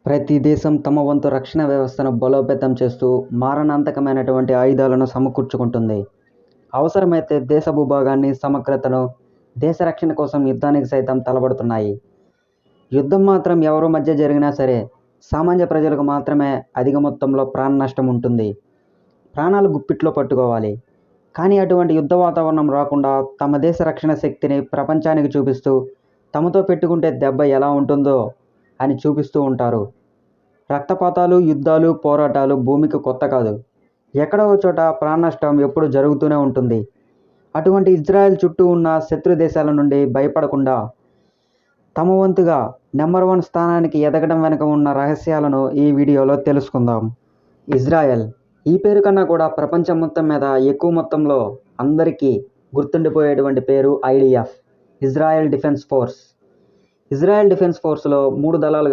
ప్రతి దేశం తమ వంతు రక్షణ వ్యవస్థను బలోపేతం చేస్తూ మారణాంతకమైనటువంటి ఆయుధాలను సమకూర్చుకుంటుంది. అవసరమైతే దేశ భూభాగాన్ని, సమగ్రతను, దేశ రక్షణ కోసం యుద్ధానికి సైతం తలపడుతున్నాయి. యుద్ధం మాత్రం ఎవరి మధ్య జరిగినా సరే సామాన్య ప్రజలకు మాత్రమే అధిక మొత్తంలో ప్రాణ నష్టం ఉంటుంది. ప్రాణాలు గుప్పిట్లో పట్టుకోవాలి. కానీ అటువంటి యుద్ధ వాతావరణం రాకుండా తమ దేశ రక్షణ శక్తిని ప్రపంచానికి చూపిస్తూ తమతో పెట్టుకుంటే దెబ్బ ఎలా ఉంటుందో అని చూపిస్తూ ఉంటారు. రక్తపాతాలు, యుద్ధాలు, పోరాటాలు భూమికి కొత్త కాదు. ఎక్కడో చోట ప్రాణ నష్టం ఎప్పుడు జరుగుతూనే ఉంటుంది. అటువంటి ఇజ్రాయెల్ చుట్టూ ఉన్న శత్రు దేశాల నుండి భయపడకుండా తమ వంతుగా నెంబర్ 1 స్థానానికి ఎదగడం వెనుక ఉన్న రహస్యాలను ఈ వీడియోలో తెలుసుకుందాం. ఇజ్రాయెల్ ఈ పేరు కన్నా కూడా ప్రపంచం మొత్తం మీద ఎక్కువ మొత్తంలో అందరికీ గుర్తుండిపోయేటువంటి పేరు IDF, Israel defence force. Israel defence ఫోర్స్లో 3 దళాలుగా